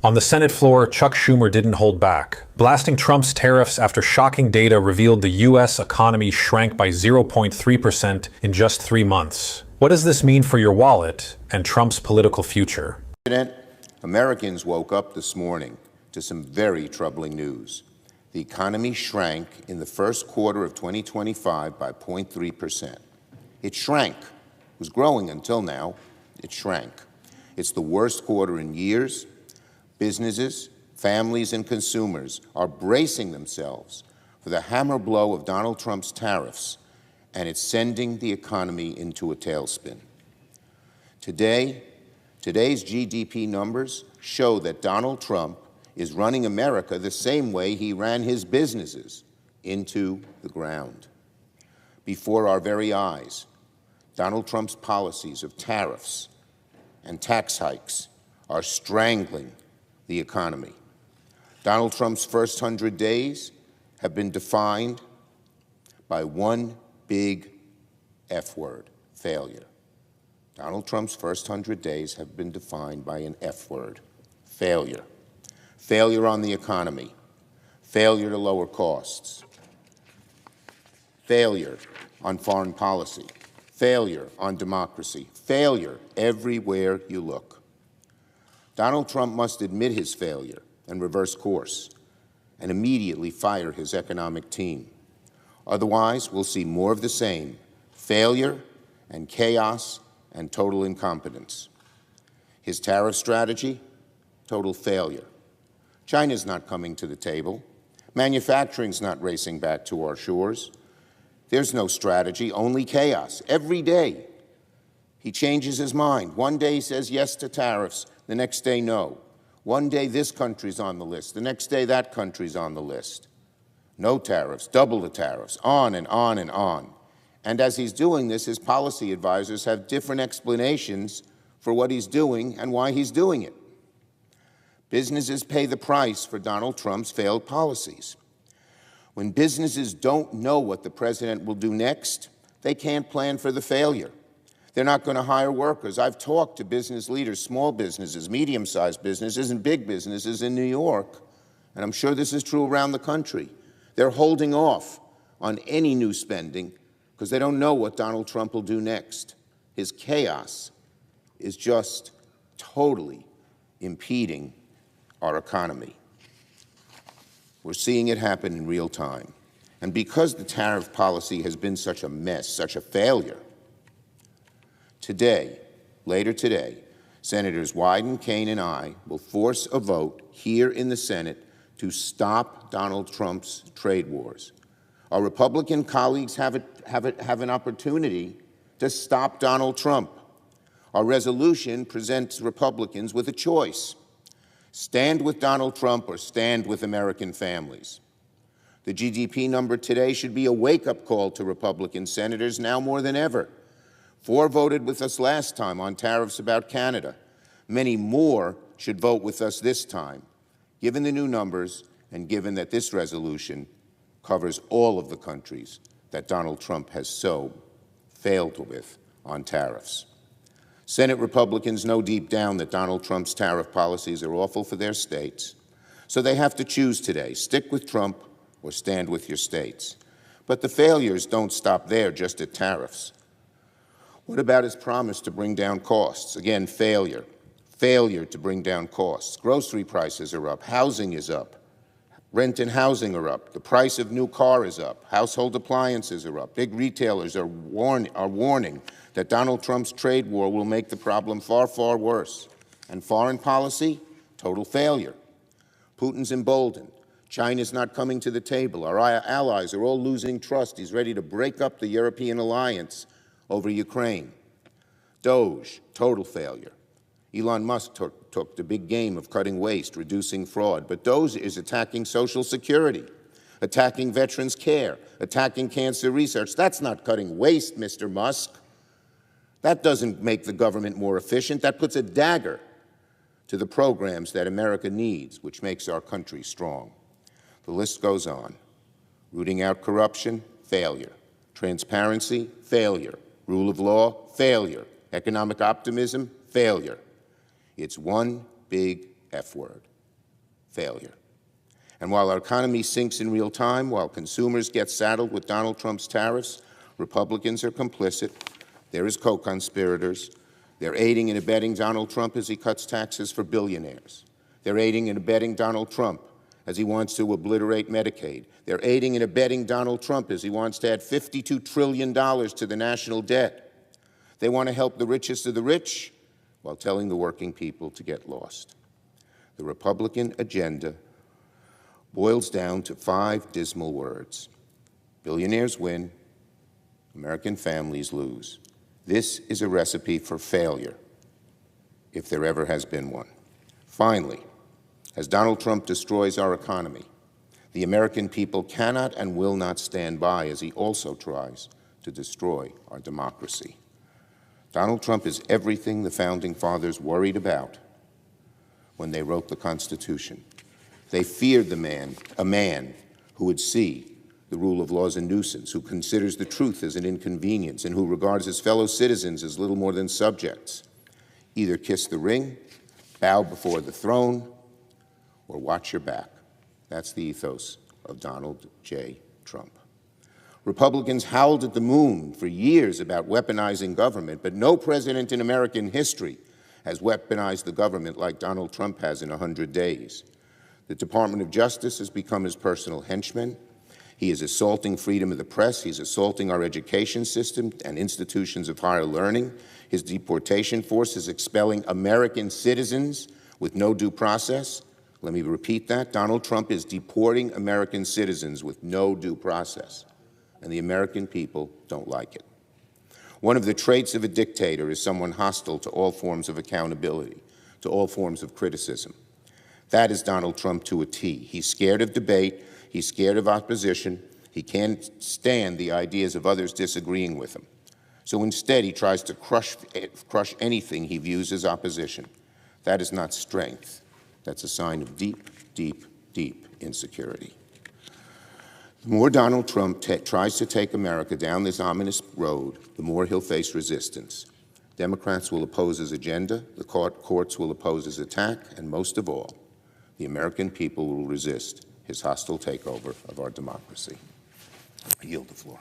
On the Senate floor, Chuck Schumer didn't hold back. Blasting Trump's tariffs after shocking data revealed the U.S. economy shrank by 0.3% in just 3 months. What does this mean for your wallet and Trump's political future? Americans woke up this morning to some very troubling news. The economy shrank in the first quarter of 2025 by 0.3%. It shrank. It was growing until now. It shrank. It's the worst quarter in years. Businesses, families, and consumers are bracing themselves for the hammer blow of Donald Trump's tariffs, and it's sending the economy into a tailspin. Today's GDP numbers show that Donald Trump is running America the same way he ran his businesses, into the ground. Before our very eyes, Donald Trump's policies of tariffs and tax hikes are strangling the economy. Donald Trump's first 100 days have been defined by one big F word: failure. Donald Trump's first 100 days have been defined by an F word: failure. Failure on the economy, failure to lower costs, failure on foreign policy, failure on democracy, failure everywhere you look. Donald Trump must admit his failure and reverse course and immediately fire his economic team. Otherwise, we'll see more of the same: failure and chaos and total incompetence. His tariff strategy, total failure. China's not coming to the table. Manufacturing's not racing back to our shores. There's no strategy, only chaos. Every day, he changes his mind. One day he says yes to tariffs, the next day no. One day this country's on the list, the next day that country's on the list. No tariffs, double the tariffs, on and on and on. And as he's doing this, his policy advisors have different explanations for what he's doing and why he's doing it. Businesses pay the price for Donald Trump's failed policies. When businesses don't know what the president will do next, they can't plan for the failure. They're not going to hire workers. I've talked to business leaders, small businesses, medium-sized businesses, and big businesses in New York, and I'm sure this is true around the country. They're holding off on any new spending because they don't know what Donald Trump will do next. His chaos is just totally impeding our economy. We're seeing it happen in real time. And because the tariff policy has been such a mess, such a failure, later today, Senators Wyden, Kaine, and I will force a vote here in the Senate to stop Donald Trump's trade wars. Our Republican colleagues have an opportunity to stop Donald Trump. Our resolution presents Republicans with a choice: stand with Donald Trump or stand with American families. The GDP number today should be a wake-up call to Republican senators now more than ever. 4 voted with us last time on tariffs about Canada. Many more should vote with us this time, given the new numbers and given that this resolution covers all of the countries that Donald Trump has so failed with on tariffs. Senate Republicans know deep down that Donald Trump's tariff policies are awful for their states, so they have to choose today: stick with Trump or stand with your states. But the failures don't stop there, just at tariffs. What about his promise to bring down costs? Again, failure. Failure to bring down costs. Grocery prices are up. Housing is up. Rent and housing are up. The price of new car is up. Household appliances are up. Big retailers are warning that Donald Trump's trade war will make the problem far, far worse. And foreign policy? Total failure. Putin's emboldened. China's not coming to the table. Our allies are all losing trust. He's ready to break up the European alliance over Ukraine. DOGE, total failure. Elon Musk took the big game of cutting waste, reducing fraud, but DOGE is attacking Social Security, attacking veterans' care, attacking cancer research. That's not cutting waste, Mr. Musk. That doesn't make the government more efficient. That puts a dagger to the programs that America needs, which makes our country strong. The list goes on. Rooting out corruption, failure. Transparency, failure. Rule of law, failure. Economic optimism, failure. It's one big F word. failure. And while our economy sinks in real time, while consumers get saddled with Donald Trump's tariffs, Republicans are complicit. They're his co-conspirators. They're aiding and abetting Donald Trump as he cuts taxes for billionaires. They're aiding and abetting Donald Trump as he wants to obliterate Medicaid. They're aiding and abetting Donald Trump as he wants to add $52 trillion to the national debt. They want to help the richest of the rich while telling the working people to get lost. The Republican agenda boils down to 5 dismal words. Billionaires win, American families lose. This is a recipe for failure, if there ever has been one. Finally, as Donald Trump destroys our economy, the American people cannot and will not stand by as he also tries to destroy our democracy. Donald Trump is everything the Founding Fathers worried about when they wrote the Constitution. They feared a man who would see the rule of law as a nuisance, who considers the truth as an inconvenience, and who regards his fellow citizens as little more than subjects. Either kiss the ring, bow before the throne, or watch your back. That's the ethos of Donald J. Trump. Republicans howled at the moon for years about weaponizing government, but no president in American history has weaponized the government like Donald Trump has in 100 days. The Department of Justice has become his personal henchman. He is assaulting freedom of the press. He's assaulting our education system and institutions of higher learning. His deportation force is expelling American citizens with no due process. Let me repeat that. Donald Trump is deporting American citizens with no due process, and the American people don't like it. One of the traits of a dictator is someone hostile to all forms of accountability, to all forms of criticism. That is Donald Trump to a T. He's scared of debate. He's scared of opposition. He can't stand the ideas of others disagreeing with him. So instead, he tries to crush anything he views as opposition. That is not strength. That's a sign of deep, deep, deep insecurity. The more Donald Trump tries to take America down this ominous road, the more he'll face resistance. Democrats will oppose his agenda, the courts will oppose his attack, and most of all, the American people will resist his hostile takeover of our democracy. I yield the floor.